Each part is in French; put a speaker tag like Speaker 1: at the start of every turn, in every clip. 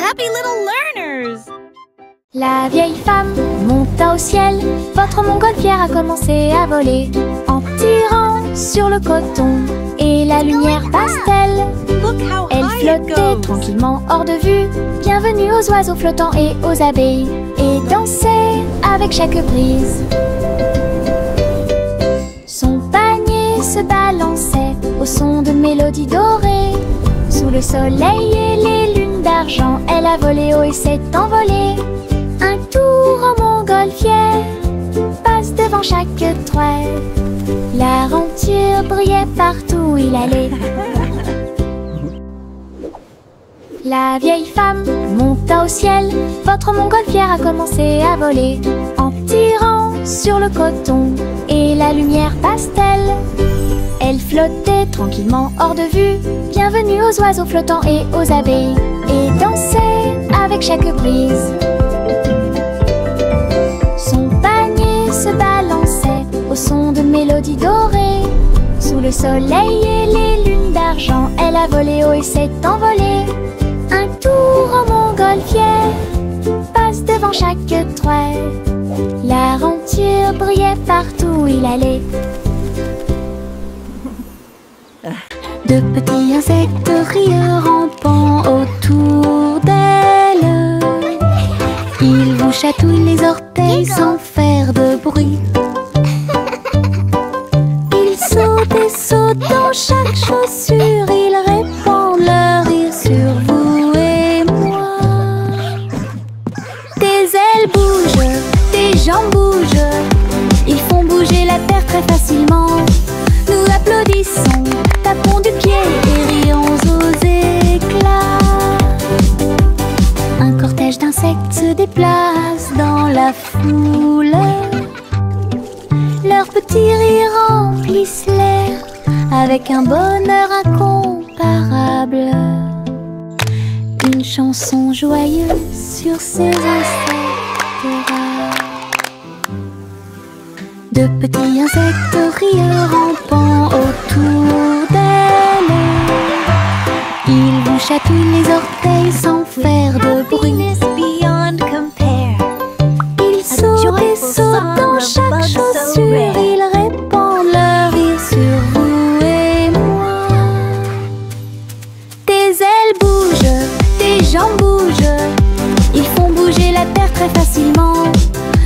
Speaker 1: happy little learners!
Speaker 2: La vieille femme monta au ciel. Votre montgolfière a commencé à voler en tirant sur le coton et la lumière pastel. Elle flottait tranquillement hors de vue. Bienvenue aux oiseaux flottants et aux abeilles, et dansait avec chaque brise. Son panier se balançait au son de mélodies dorées. Sous le soleil et les lunes d'argent, elle a volé haut et s'est envolée. Un tour en montgolfière passe devant chaque trait. L'aventure brillait partout où il allait. La vieille femme monta au ciel. Votre montgolfière a commencé à voler en tirant sur le coton et la lumière pastel. Elle flottait tranquillement hors de vue. Bienvenue aux oiseaux flottants et aux abeilles, et dansait avec chaque brise. Son panier se balançait au son de mélodies dorées. Sous le soleil et les lunes d'argent, elle a volé haut et s'est envolée. Un tour en montgolfière passe devant chaque trait. L'aventure brillait partout où il allait. De petits insectes rieurs rampant autour d'elle. Ils vous chatouillent les orteils sans faire de bruit. Ils sautent et sautent dans chaque chaussure. Ils répandent leur rire sur vous et moi. Des ailes bougent, des jambes bougent. Ils font bouger la terre très facilement. Nous applaudissons, tapons du pied et rions aux éclats. Un cortège d'insectes se déplace dans la foule. Leurs petits rires remplissent l'air avec un bonheur incomparable. Une chanson joyeuse sur ces insectes rares. De petits insectes rieurs rampant autour d'elle. Ils vous chatouillent les orteils sans faire de bruit. Ils sautent et sautent dans chaque chaussure. Ils répandent leur rire sur vous et moi. Des ailes bougent, des jambes bougent. Ils font bouger la terre très facilement.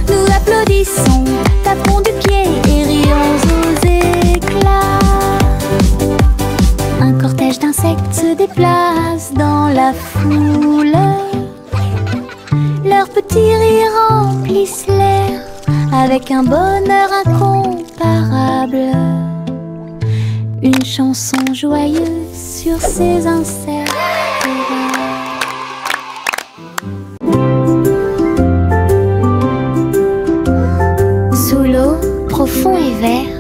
Speaker 2: Nous applaudissons, tapons du pied et rions aux éclats. Un cortège d'insectes se déplace dans la foule. Leurs petits rires remplissent l'air avec un bonheur incomparable. Une chanson joyeuse sur ces insectes rares. Sous l'eau, profond et vert,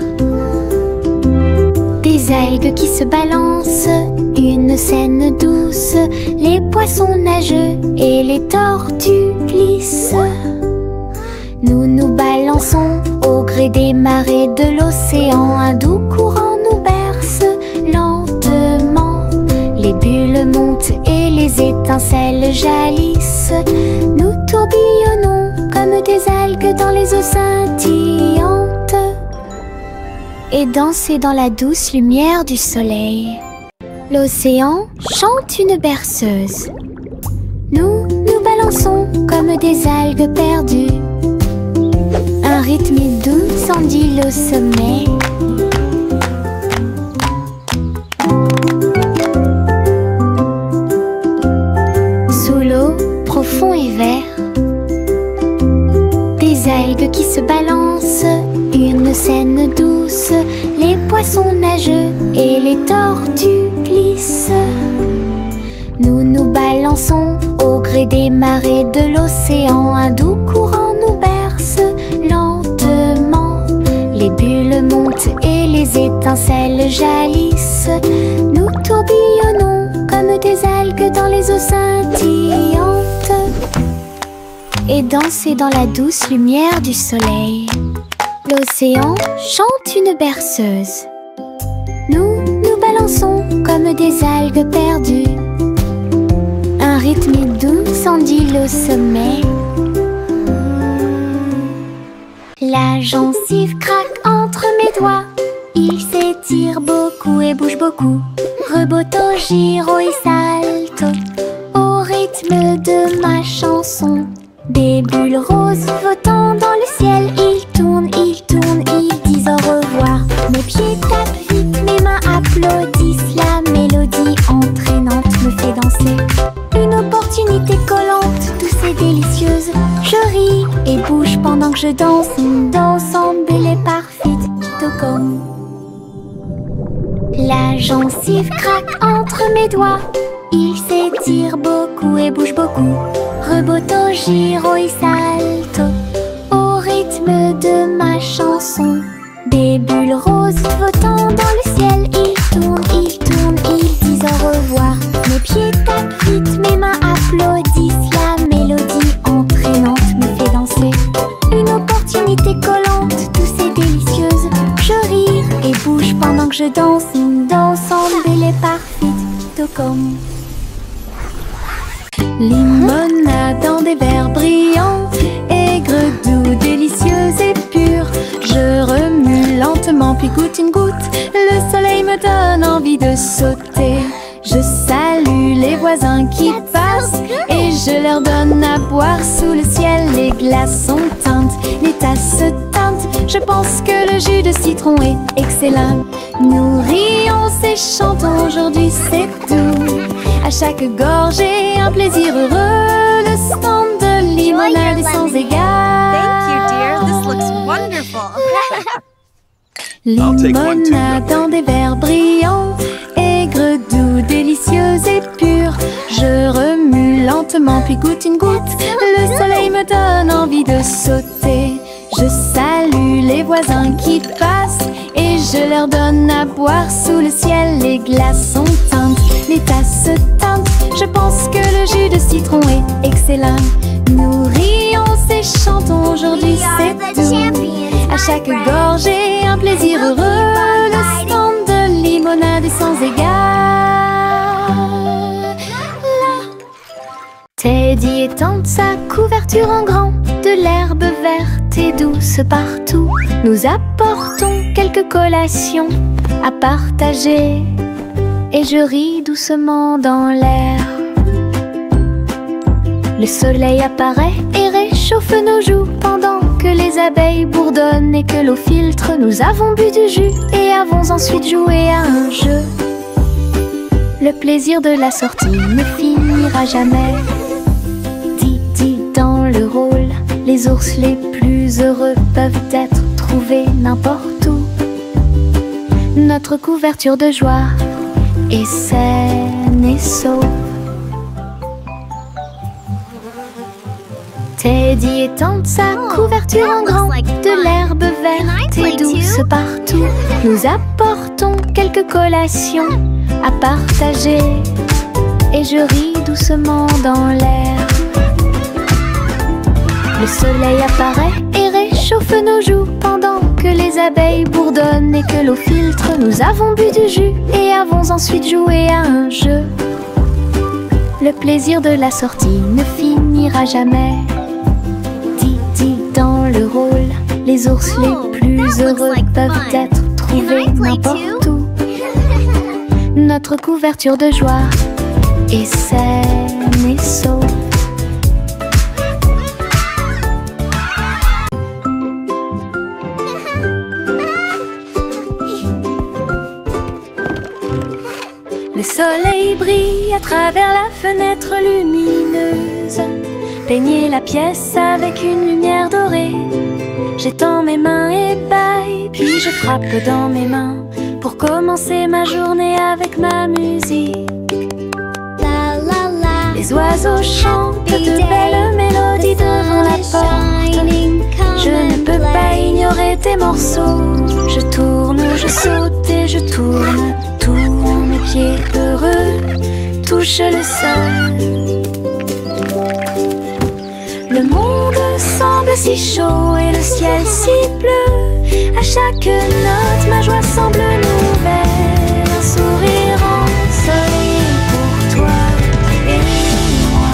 Speaker 2: des algues qui se balancent, une scène douce. Les poissons nagent et les tortues glissent. Nous nous balançons au gré des marées de l'océan. Un doux courant nous berce lentement. Les bulles montent et les étincelles jaillissent. Nous tourbillonnons comme des algues dans les eaux scintillantes, et danser dans la douce lumière du soleil. L'océan chante une berceuse. Nous nous balançons comme des algues perdues. Un rythme doux s'endile au sommet. Sous l'eau, profond et vert, des algues qui se balancent, une scène douce. Les poissons nagent et les tortues glissent. Nous nous balançons au gré des marées de l'océan. Un doux courant nous berce lentement. Les bulles montent et les étincelles jaillissent. Nous tourbillonnons comme des algues dans les eaux scintillantes, et danser dans la douce lumière du soleil. L'océan chante une berceuse. Nous nous balançons comme des algues perdues. Un rythme doux file au sommet. La gencive craque entre mes doigts. Il s'étire beaucoup et bouge beaucoup. Reboto, giro et salto au rythme de ma chanson. Des bulles roses flottant dans le ciel. Ils tournent, ils disent au revoir. Mes pieds tapent vite, mes mains applaudissent. La mélodie entraînante me fait danser. Une opportunité collante, douce et délicieuse. Je ris et bouge pendant que je danse. Une danse embellée parfaite, comme. La gencive craque entre mes doigts. Il s'étire beaucoup et bouge beaucoup. Reboto, giro et salto au rythme de ma chanson. Des bulles roses flottant dans le ciel. Ils tournent, ils disent au revoir. Mes pieds tapent vite, mes mains applaudissent. La mélodie entraînante me fait danser. Une opportunité collante, douce et délicieuse. Je ris et bouge pendant que je danse. Une danse embellée parfaite, comme. Limonade dans des verres brillants, aigre, doux, délicieuse et pure. Je remue lentement puis goûte une goutte. Le soleil me donne envie de sauter. Je salue les voisins qui passent et je leur donne à boire sous le ciel. Les glaçons teintent, les tasses se teintent. Je pense que le jus de citron est excellent. Nous rions et chantons, aujourd'hui c'est tout. À chaque gorgée, un plaisir heureux. Le stand de limonade est sans égal.
Speaker 1: Thank you, dear. This looks wonderful.
Speaker 2: Limonade dans des verres brillants, aigre, doux, délicieuse et pure. Je remue lentement puis goûte une goutte. Le soleil me donne envie de sauter. Je salue les voisins qui passent et je leur donne à boire sous le ciel. Les glaçons teintent, les tasses se teintent. Je pense que le jus de citron est excellent. Nous rions et chantons, aujourd'hui c'est tout. À chaque gorgée, un plaisir heureux. Le stand de limonade est sans égal. Teddy étend sa couverture en grand. De l'herbe verte et douce partout. Nous apportons quelques collations à partager. Et je ris doucement dans l'air. Le soleil apparaît et réchauffe nos joues pendant que les abeilles bourdonnent et que l'eau filtre. Nous avons bu du jus et avons ensuite joué à un jeu. Le plaisir de la sortie ne finira jamais. Didi dans le rôle, les ours les plus heureux peuvent être trouvés n'importe où. Notre couverture de joie est saine et sauve. Teddy étend sa couverture en grand. De l'herbe verte et douce partout. Nous apportons quelques collations à partager. Et je ris doucement dans l'air. Le soleil apparaît et réchauffe nos joues pendant que les abeilles bourdonnent et que l'eau filtre. Nous avons bu du jus et avons ensuite joué à un jeu. Le plaisir de la sortie ne finira jamais. Didi dans le rôle, les ours les plus heureux peuvent être trouvés n'importe où. Notre couverture de joie est saine et sauve. Le soleil brille à travers la fenêtre lumineuse. Peignez la pièce avec une lumière dorée. J'étends mes mains et bâille, puis je frappe dans mes mains pour commencer ma journée avec ma musique. La la la. Les oiseaux chantent de belles mélodies devant la porte. Je ne peux pas ignorer tes morceaux. Je tourne, je saute et je tourne. Tous mes pieds heureux touchent le sol. Le monde semble si chaud et le ciel si bleu. À chaque note, ma joie semble nouvelle. Un sourire ensoleillé pour toi et moi.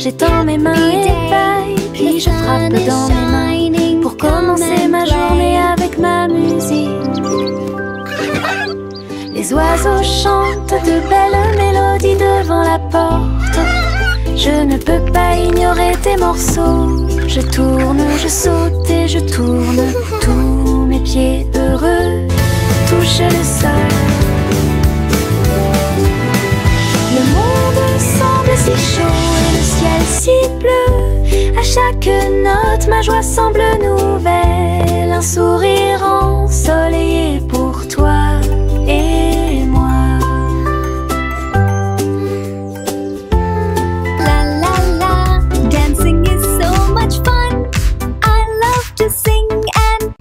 Speaker 2: j'étends mes mains et paille, puis je frappe dans mes mains pour commencer ma journée avec ma musique. Les oiseaux chantent de belles mélodies devant la porte. Je ne peux pas ignorer tes morceaux. Je tourne, je saute et je tourne. Tous mes pieds heureux touchent le sol. Le monde semble si chaud et le ciel si bleu. À chaque note, ma joie semble nouvelle. Un sourire ensoleillé pour toi et moi.
Speaker 3: La la la, dancing is so much fun. I love to sing and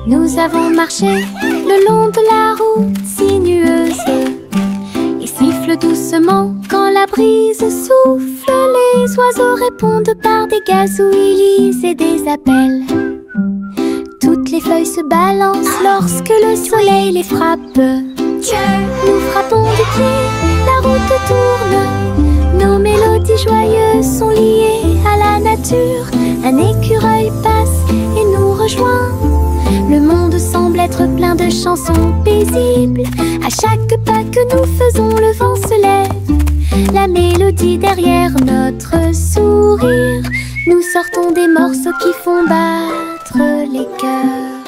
Speaker 2: Nous avons marché le long de la route sinueuse. Il siffle doucement quand la brise souffle. Les oiseaux répondent par des gazouillis et des appels. Toutes les feuilles se balancent lorsque le soleil les frappe. Nous frappons du pied, la route tourne. Nos mélodies joyeuses sont liées à la nature. Un écureuil passe et nous rejoint. Le monde semble être plein de chansons paisibles. À chaque pas que nous faisons, le vent se lève. La mélodie derrière notre sourire. Nous sortons des morceaux qui font battre les cœurs.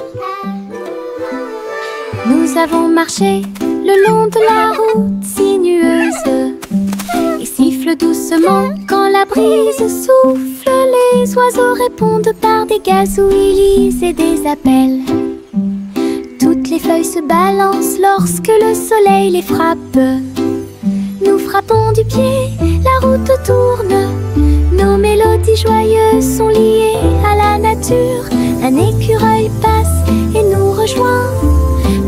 Speaker 2: Nous avons marché le long de la route sinueuse. Il siffle doucement quand la brise souffle. Les oiseaux répondent par des gazouillis et des appels. Toutes les feuilles se balancent lorsque le soleil les frappe. Nous frappons du pied, la route tourne. Nos mélodies joyeuses sont liées à la nature. Un écureuil passe et nous rejoint.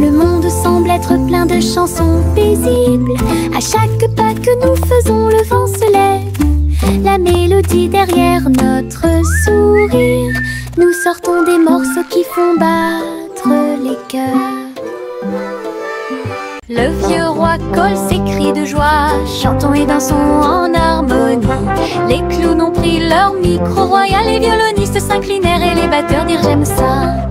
Speaker 2: Le monde semble être plein de chansons paisibles. À chaque pas que nous faisons, le vent se lève. La mélodie derrière notre sourire. Nous sortons des morceaux qui font battre les cœurs. Le vieux roi colle ses cris de joie. Chantons et dansons en harmonie. Les clowns ont pris leur micro royal. Les violonistes s'inclinèrent et les batteurs dirent j'aime ça.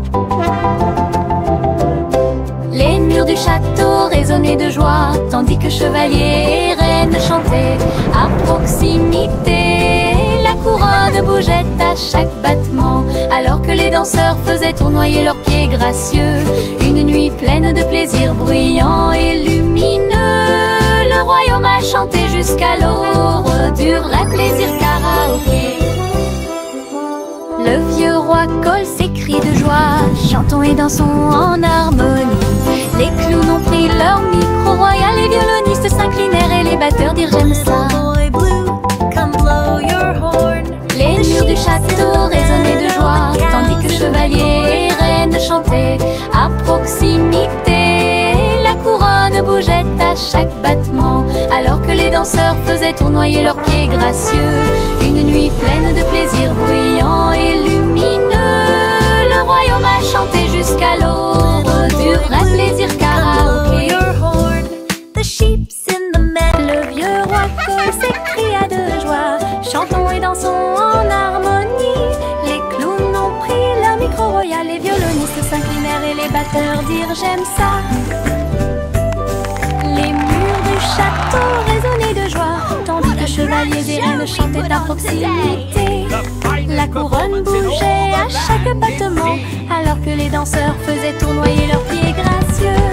Speaker 2: Les murs du château résonnaient de joie, tandis que chevaliers et reines chantaient à proximité. La couronne bougeait à chaque battement, alors que les danseurs faisaient tournoyer leurs pieds gracieux. Une nuit pleine de plaisir bruyant et lumineux. Le royaume a chanté jusqu'à l'aube du vrai plaisir karaoké. Le vieux roi colle ses cris de joie. Chantons et dansons en harmonie. Les clowns ont pris leur micro royal. Les violonistes s'inclinèrent et les batteurs dirent j'aime ça. Les murs du château résonnaient de joie, tandis que chevaliers et reines chantaient à proximité. La couronne bougeait à chaque battement, alors que les danseurs faisaient tournoyer leurs pieds gracieux. Une nuit pleine de plaisir bruyant et lumineux. Le royaume a chanté jusqu'à l'aube du vrai plaisir karaoké. Le vieux roi colle s'écria de joie. Chantons et dansons en harmonie. Les clowns ont pris leur micro royal. Les violonistes s'inclinèrent et les batteurs dirent j'aime ça. Les murs du château résonnaient de joie, tandis que chevaliers et reines chantaient à proximité. La couronne bougeait à chaque battement, alors que les danseurs faisaient tournoyer leurs pieds gracieux.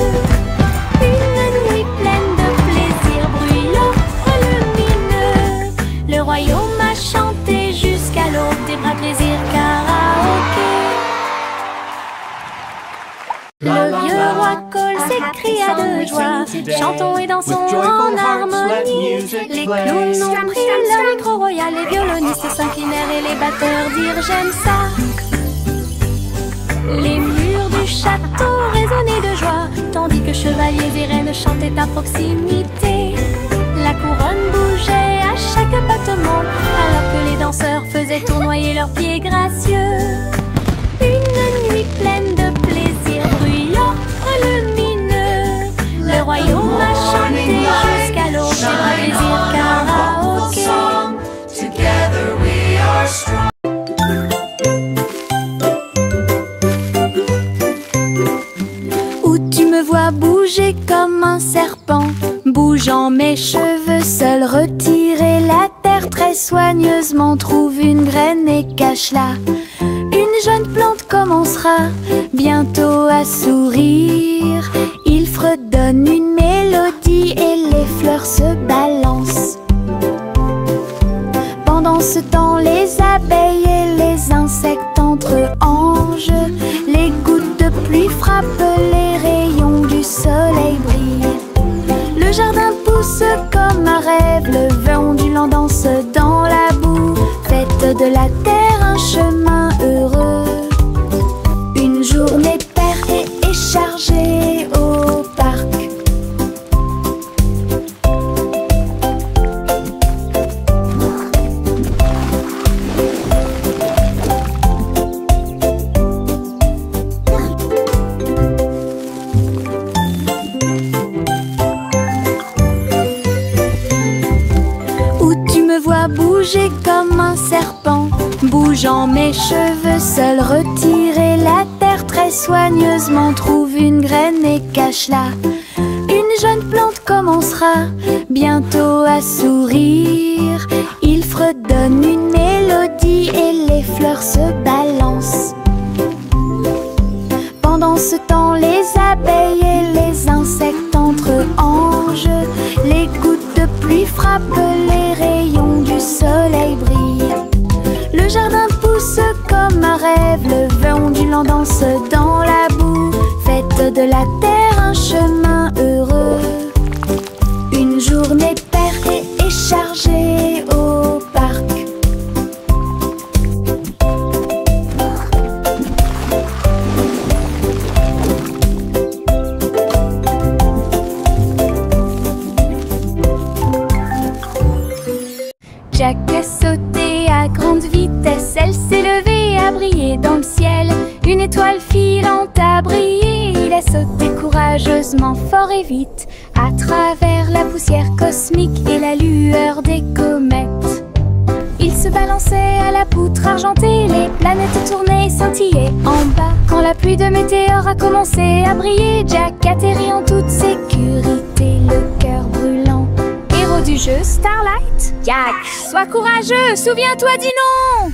Speaker 2: Une nuit pleine de plaisir bruyant et lumineux. Le royaume a chanté jusqu'à l'aube des vrais plaisirs karaoké. Le vieux roi colle s'écria de joie. Chantons et dansons en harmonie. Les clowns ont pris leur micro royal. Les violonistes s'inclinèrent et les batteurs dirent j'aime ça. Les murs du château résonnaient de joie, tandis que chevaliers et reines chantaient à proximité. La couronne bougeait à chaque battement, alors que les danseurs faisaient tournoyer leurs pieds gracieux. Une nuit pleine de plaisir bruyant et lumineux. Le royaume a chanté jusqu'à l'aube des vrais plaisirs karaoké. bouger comme un serpent. Bougeant mes cheveux, seul retirer la terre très soigneusement. Trouve une graine et cache-la. Une jeune plante commencera bientôt à sourire. Il fredonne une mélodie et les fleurs se balancent. Pendant ce temps, les abeilles et les insectes entrent en jeu. Les gouttes de pluie frappent, les rayons du soleil brillent. Le jardin pousse comme un rêve, le vent ondulant danse dans la boue. Faites de la terre un chemin heureux. Une journée paire et chargée au parc. Bouger comme un serpent, bougeant mes cheveux, seul retirer la terre très soigneusement. Trouve une graine et cache-la. Une jeune plante commencera bientôt à sourire. Il fredonne une mélodie et les fleurs se balancent. Pendant ce temps, les abeilles et les insectes entrent en jeu. Les gouttes de pluie frappent, les rayons du soleil brillent. Le jardin pousse comme un rêve, le vent ondulant danse dans la boue. Faites de la terre un chemin heureux. Une journée paire et chargée au parc. Jack a sauté à grande vitesse, elle s'est levée à briller dans le ciel. Une étoile filante a brillé, il a sauté courageusement, fort et vite, à travers la poussière cosmique et la lueur des comètes. Il se balançait à la poutre argentée, les planètes tournaient et scintillaient en bas. Quand la pluie de météores a commencé à briller, Jack atterrit en toute sécurité, le cœur brûlant. Héros du jeu Starlight, Jack, sois courageux, souviens-toi du nom.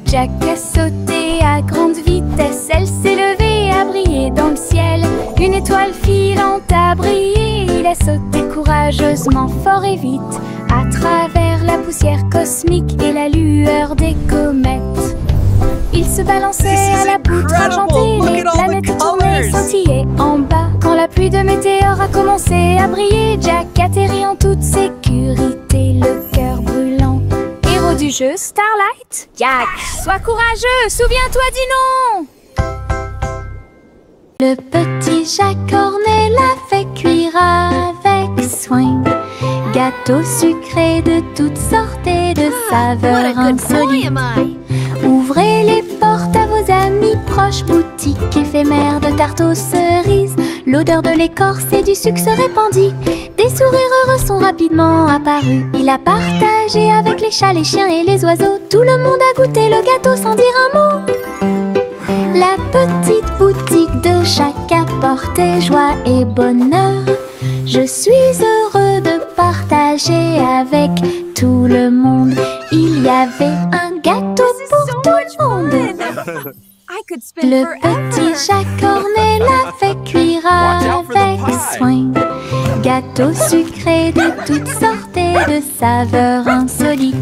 Speaker 2: Jack a sauté à grande vitesse, elle s'est levée à briller dans le ciel. Une étoile filante a brillé, il a sauté courageusement, fort et vite, à travers la poussière cosmique et la lueur des comètes. Il se balançait à la poutre argentée, les planètes tournaient et scintillaient en bas. Quand la pluie de météores a commencé à briller, Jack atterrit en toute sécurité, le cœur brûlant. Héros du jeu Starlight, Jack, sois courageux, souviens-toi du nom. Le petit Jack Cornet l'a fait cuire avec soin. Gâteaux sucrés de toutes sortes et de saveurs insolites. Ouvrez les portes à vos amis proches, boutique éphémère de tarte aux cerises. L'odeur de l'écorce et du sucre se répandit. Des sourires heureux sont rapidement apparus. Il a partagé avec les chats, les chiens et les oiseaux. Tout le monde a goûté le gâteau sans dire un mot. La petite boutique de Jack apportait joie et bonheur. Je suis heureux de partager avec tout le monde. Il y avait un gâteau pour tout le monde. Le petit Jack Cornet l'a fait cuire avec soin. Gâteau sucré de toutes sortes et de saveurs insolites.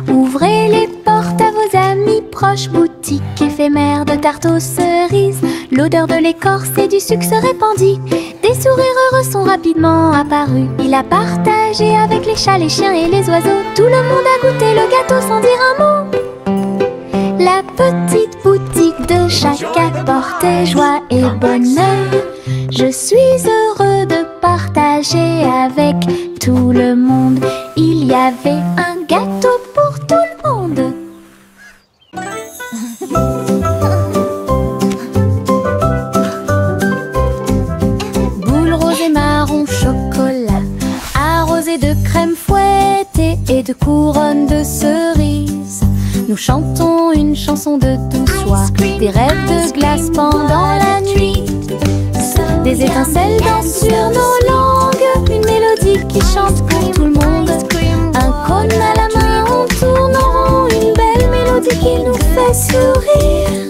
Speaker 2: Ouvrez les portes à vos amis proches, boutique éphémère de tarte aux cerises. L'odeur de l'écorce et du sucre se répandit. Des sourires heureux sont rapidement apparus. Il a partagé avec les chats, les chiens et les oiseaux. Tout le monde a goûté le gâteau sans dire un mot. La petite boutique de Jack apportait joie et bonheur. Je suis heureux de partager avec tout le monde. Il y avait un gâteau pour tout le monde. Boule rose et marron chocolat, arrosé de crème fouettée et de couronne de cerises. Nous chantons une chanson de douce joie, des rêves de glace pendant la nuit. Des étincelles dansent sur nos langues, une mélodie qui chante pour tout le monde. Un cône à la main, on tourne en rond, une belle mélodie qui nous fait sourire.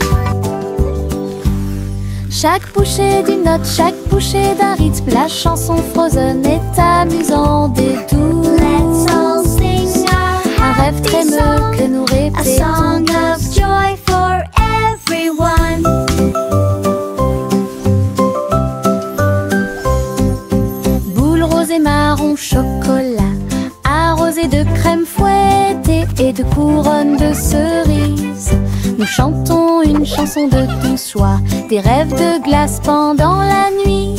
Speaker 2: Chaque bouchée d'une note, chaque bouchée d'un rythme, la chanson Frozen est amusante et douce.
Speaker 3: Let's all sing
Speaker 2: Un
Speaker 3: a
Speaker 2: rêve
Speaker 3: happy
Speaker 2: crémeux
Speaker 3: song,
Speaker 2: que nous
Speaker 3: a
Speaker 2: répétons
Speaker 3: song of
Speaker 2: tous.
Speaker 3: joy for everyone.
Speaker 2: Boules roses et marron chocolat, arrosées de crème fouettée et de couronnes de cerises. Nous chantons une chanson de douce joie, des rêves de glace pendant la nuit.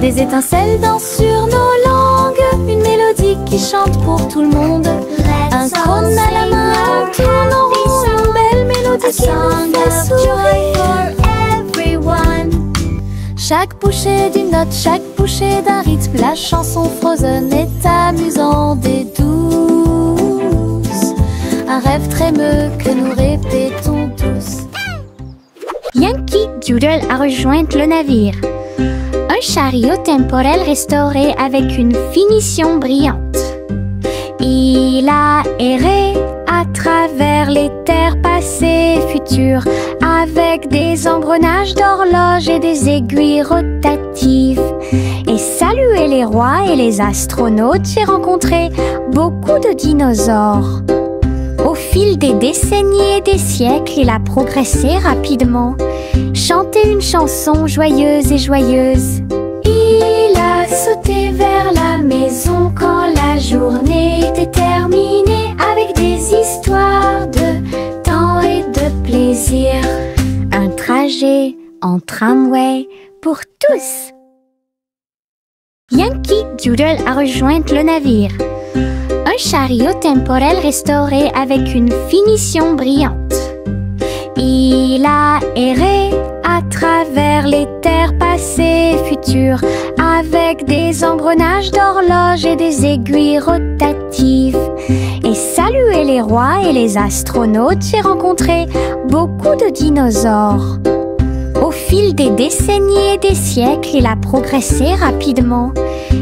Speaker 2: Des étincelles dansent sur nos langues, une mélodie qui chante pour tout le monde. Un
Speaker 3: Let's all
Speaker 2: cône à la
Speaker 3: sing
Speaker 2: main,
Speaker 3: a
Speaker 2: on tourne en
Speaker 3: happy
Speaker 2: rond, une
Speaker 3: song,
Speaker 2: belle mélodie
Speaker 3: a
Speaker 2: qui nous
Speaker 3: song
Speaker 2: fait
Speaker 3: of joy
Speaker 2: sourire.
Speaker 3: for everyone.
Speaker 2: Chaque bouchée d'une note, chaque bouchée d'un rythme, la chanson Frozen est amusante et douce. Un rêve trémeux que nous répétons tous.
Speaker 4: Yankee Doodle a rejoint le navire. Un chariot temporel restauré avec une finition brillante. Il a erré à travers les terres passées et futures, avec des engrenages d'horloge et des aiguilles rotatives. Et salué les rois et les astronautes, j'ai rencontré beaucoup de dinosaures. Au fil des décennies et des siècles, il a progressé rapidement, chanté une chanson joyeuse et joyeuse.
Speaker 2: Il a sauté vers la maison quand la journée était terminée, avec des histoires de temps et de plaisir.
Speaker 4: Un trajet en tramway pour tous. Yankee Doodle a rejoint le navire. Un chariot temporel restauré avec une finition brillante. Il a erré à travers les terres passées et futures, avec des engrenages d'horloge et des aiguilles rotatives. Et salué les rois et les astronautes, j'ai rencontré beaucoup de dinosaures. Au fil des décennies et des siècles, il a progressé rapidement,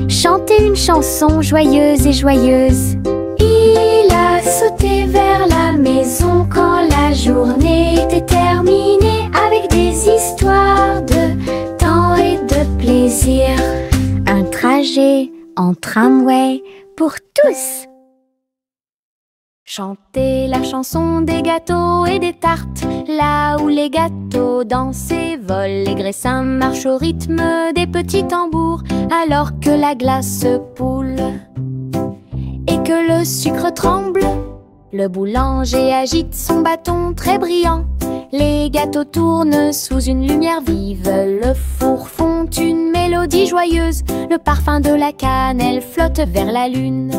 Speaker 4: chanté une chanson joyeuse et joyeuse.
Speaker 2: Il a sauté vers la maison quand la journée était terminée, avec des histoires de temps et de plaisir.
Speaker 4: Un trajet en tramway pour tous.
Speaker 2: Chantez la chanson des gâteaux et des tartes, là où les gâteaux dansent et volent, les graissins marchent au rythme des petits tambours, alors que la glace poule et que le sucre tremble. Le boulanger agite son bâton très brillant, les gâteaux tournent sous une lumière vive, le four fond une mélodie joyeuse, le parfum de la cannelle flotte vers la lune.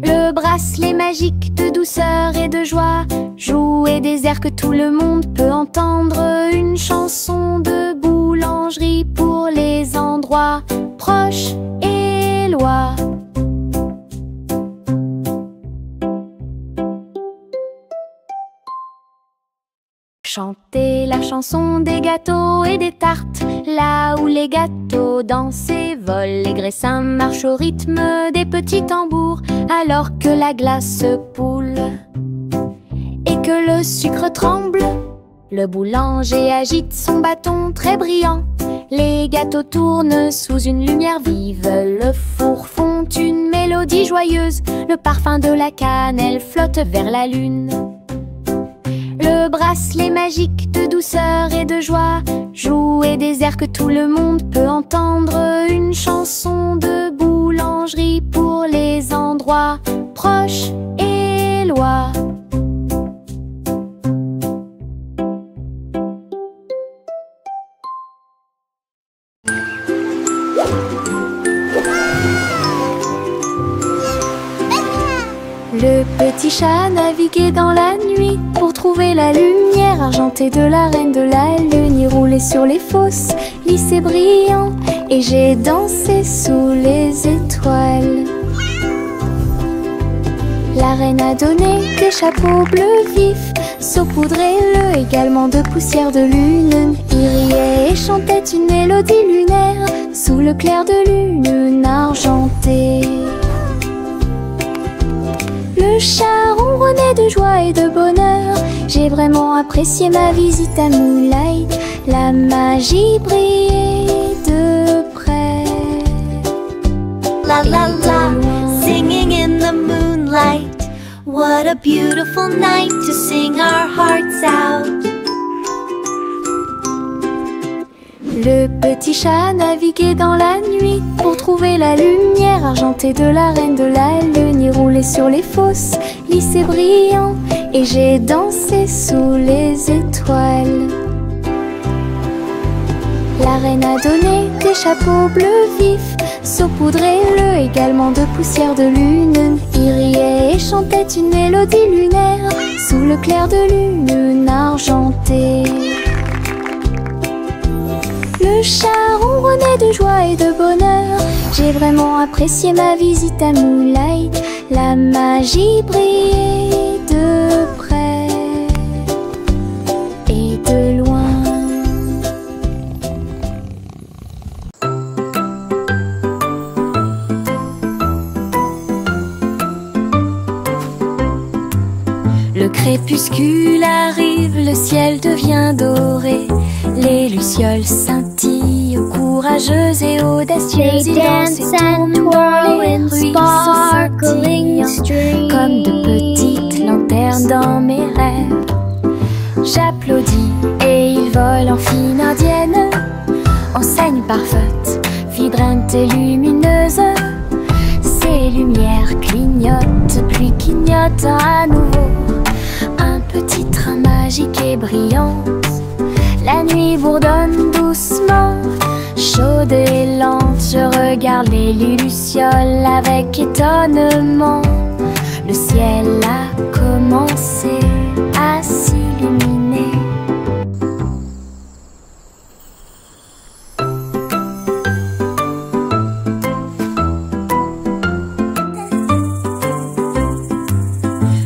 Speaker 2: Le bracelet magique de douceur et de joie jouer des airs que tout le monde peut entendre, une chanson de boulangerie pour les endroits proches et loin. Chantez la chanson des gâteaux et des tartes, là où les gâteaux dansent et volent, les graissins marchent au rythme des petits tambours, alors que la glace poule et que le sucre tremble. Le boulanger agite son bâton très brillant, les gâteaux tournent sous une lumière vive, le four fond une mélodie joyeuse, le parfum de la cannelle flotte vers la lune. Le bracelet magique de douceur et de joie jouer des airs que tout le monde peut entendre, une chanson de boulangerie pour les endroits proches et loin. Le petit chat naviguait dans la nuit pour trouver la lumière argentée de la reine de la lune. Il roulait sur les fosses, lisse et brillant, et j'ai dansé sous les étoiles. La reine a donné des chapeaux bleus vifs, saupoudrez-le également de poussière de lune. Il riait et chantait une mélodie lunaire sous le clair de lune argentée. Le chat ronronnait de joie et de bonheur. J'ai vraiment apprécié ma visite à Moonlight. La magie brillait de près.
Speaker 3: La la la, singing in the moonlight. What a beautiful night to sing our hearts out.
Speaker 2: Le petit chat naviguait dans la nuit pour trouver la lumière argentée de la reine de la lune. Il roulait sur les fosses, lisse et brillant, et j'ai dansé sous les étoiles. La reine a donné des chapeaux bleus vifs, saupoudrez-le également de poussière de lune. Il riait et chantait une mélodie lunaire sous le clair de lune argentée. Le chat ronronnait de joie et de bonheur. J'ai vraiment apprécié ma visite à Moonlight. La magie brillait de près et de loin. Le crépuscule arrive, le ciel devient doré. Les lucioles scintillent, courageuses et audacieuses. Ils dansent et tournent dans les ruisseaux scintillants, comme de petites lanternes dans mes rêves. J'applaudis et ils volent en fine indienne, enseigne parfaite, vibrante et lumineuse. Ces lumières clignotent, puis clignotent à nouveau. Un petit train magique et brillant. La nuit bourdonne doucement, chaude et lente. Je regarde les lucioles avec étonnement. Le ciel a commencé à s'illuminer.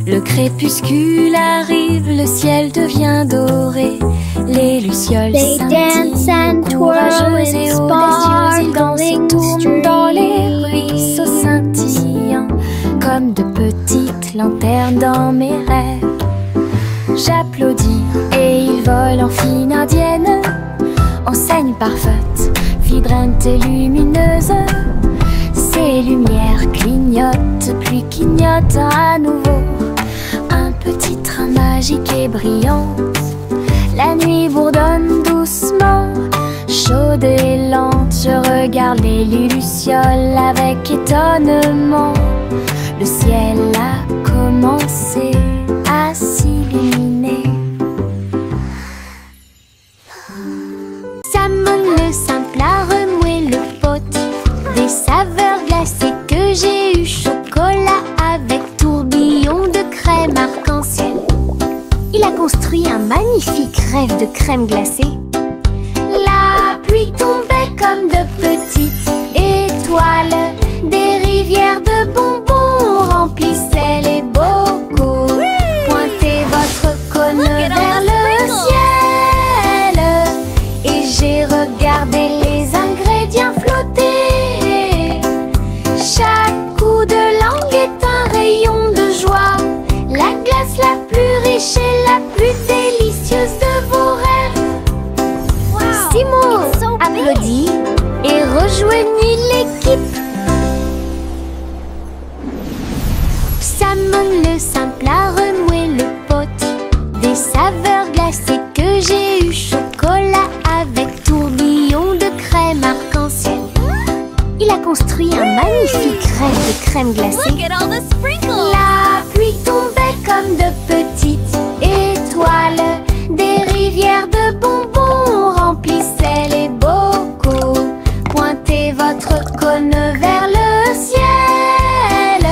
Speaker 2: Le crépuscule arrive, le ciel devient doré. Les lucioles scintillent, courageuses et audacieuses. Ils dansent et tournent dans les ruisseaux scintillants, comme de petites lanternes dans mes rêves. J'applaudis et ils volent en fine indienne, enseigne parfaite, vibrante et lumineuse. Ces lumières clignotent, puis clignotent à nouveau. Un petit train magique et brillant. La nuit bourdonne doucement, chaude et lente. Je regarde les lucioles avec étonnement. Le ciel a commencé à s'illuminer. Salmon le simple a remué le pot. Des saveurs glacées que j'ai eu. Chocolat avec tourbillon de crème arc-en-ciel. Il a construit un magnifique rêve de crème glacée. La pluie tombait comme de petites étoiles. Des rivières de bonbons remplissaient les bocaux. Pointez votre cône vers le ciel et j'ai regardé les ingrédients flotter. Chaque coup de langue est un rayon de joie. La glace la plus riche et la plus délicieuse de vos rêves. Simo applaudit et rejoignit l'équipe. Salmon le simple a remué le pot. Des saveurs glacées que j'ai eu. Chocolat avec tourbillon de crème arc-en-ciel. Il a construit un magnifique rêve de crème glacée. La pluie tombait comme de petites étoiles. Des rivières de bonbons remplissaient les bocaux. Pointez votre cône vers le ciel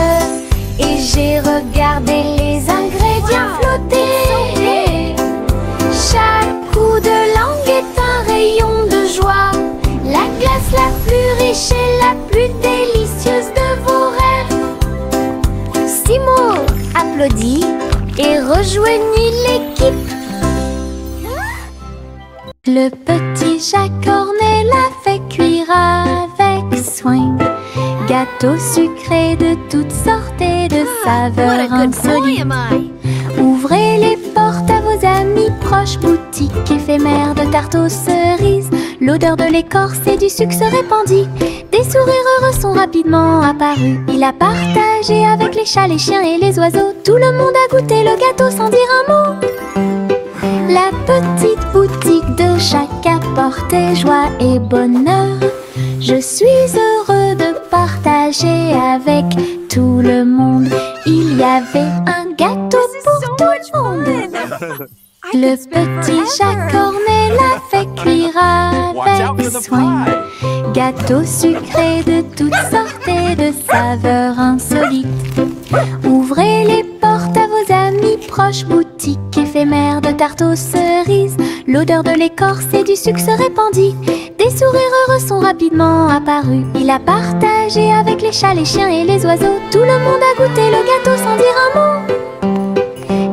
Speaker 2: et j'ai regardé les ingrédients flotter. Chaque coup de langue est un rayon de joie. La glace la plus riche et la plus délicieuse de vos rêves. Simo applaudit
Speaker 4: et rejoignez l'équipe. Le petit Jacques Cornet l'a fait cuire avec soin. Gâteau sucré de toutes sortes et de saveurs insolites. Ouvrez les portes à vos amis proches, boutique éphémère de tarte aux cerises. L'odeur de l'écorce et du sucre se répandit. Des sourires heureux sont rapidement apparus. Il a partagé avec les chats, les chiens et les oiseaux. Tout le monde a goûté le gâteau sans dire un mot. La petite boutique de Jacques apportait joie et bonheur. Je suis heureux de partager avec tout le monde. Il y avait un gâteau pour tout le monde. Le petit Jacques Cornet l'a fait cuire avec soin. Gâteau sucré de toutes sortes et de saveurs insolites. Ouvrez les portes à vos amis proches, boutique éphémère de tarte aux cerises. L'odeur de l'écorce et du sucre se répandit. Des sourires heureux sont rapidement apparus. Il a partagé avec les chats, les chiens et les oiseaux. Tout le monde a goûté le gâteau sans dire un mot.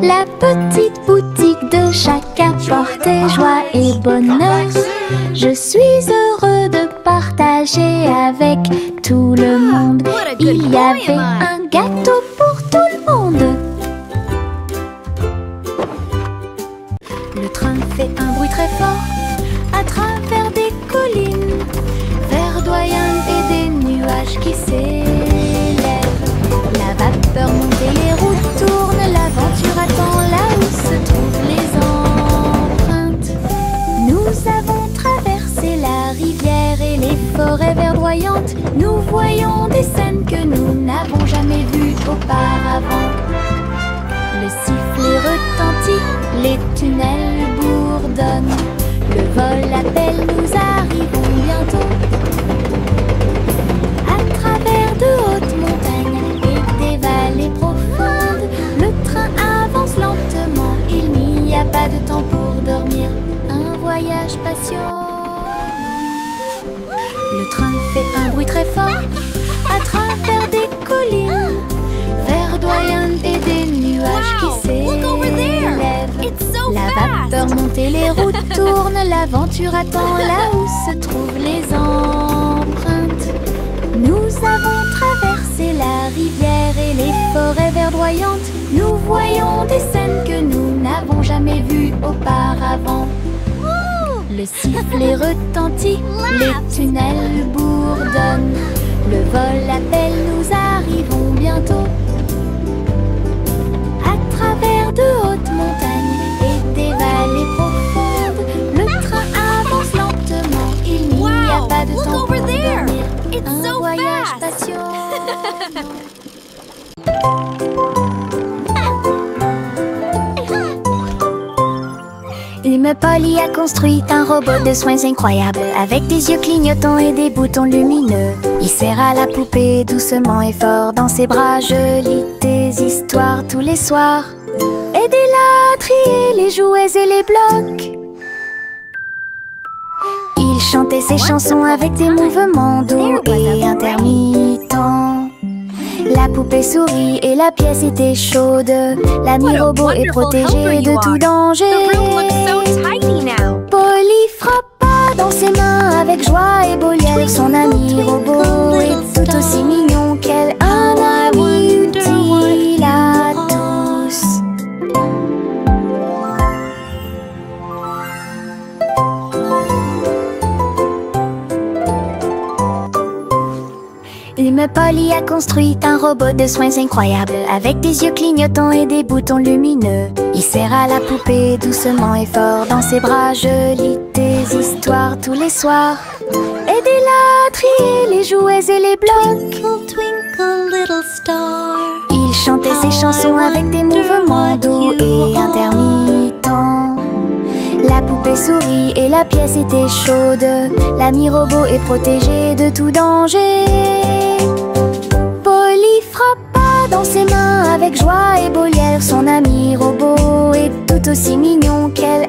Speaker 4: La petite boutique de Jacques apportait joie et bonheur. Je suis heureux de partager avec tout le monde. Il y avait un gâteau pour tout le monde. Le train fait un bruit très fort à travers des collines verdoyantes et des nuages qui s'élèvent. La vapeur monte et les roues tournent, l'aventure attend là où se trouvent les empreintes. Nous avons traversé la rivière et les forêts verdoyantes. Nous voyons des scènes que nous n'avons jamais vues auparavant. Le sifflet retentit, les tunnels bourdonnent. Le vol appelle, nous arrivons bientôt. À travers de hautes montagnes et des vallées profondes, le train avance lentement. Il n'y a pas de temps pour dormir. Un voyage patient. Le train fait un bruit très fort à travers des collines verdoyantes et des nuages qui s'élèvent. La vapeur monte et les roues tournent, l'aventure attend là où se trouvent les empreintes. Nous avons traversé la rivière et les forêts verdoyantes. Nous voyons des scènes que nous n'avons jamais vues auparavant. Le sifflet retentit, les tunnels bourdonnent. Le vol appelle, nous arrivons bientôt. À travers de hautes montagnes et des vallées profondes, le train avance lentement. Il n'y a pas de temps pour dormir. Un voyage patient. L'humain Polly a construit un robot de soins incroyable, avec des yeux clignotants et des boutons lumineux. Il serre à la poupée doucement et fort dans ses bras. Je lis des histoires tous les soirs. Aidez-la à trier les jouets et les blocs. Il chantait ses chansons avec des mouvements doux et intermittents. La poupée sourit et la pièce était chaude. L'ami robot est protégé de tout danger. Polly frappa dans ses mains avec joie et Bolière. Son ami robot est tout aussi mignon qu'elle. Un ami utile à tous. L'humain Polly a construit un robot de soins incroyable, avec des yeux clignotants et des boutons lumineux. Il serre à la poupée doucement et fort dans ses bras. Je lis des histoires tous les soirs. Aidez-la à trier les jouets et les blocs.
Speaker 3: Twinkle, twinkle, little star.
Speaker 4: Il chantait ses chansons avec des mouvements doux et intermittents. La poupée sourit et la pièce était chaude. L'ami robot est protégé de tout danger. Polly frappa dans ses mains avec joie et Bolière. Son ami robot est tout aussi mignon qu'elle.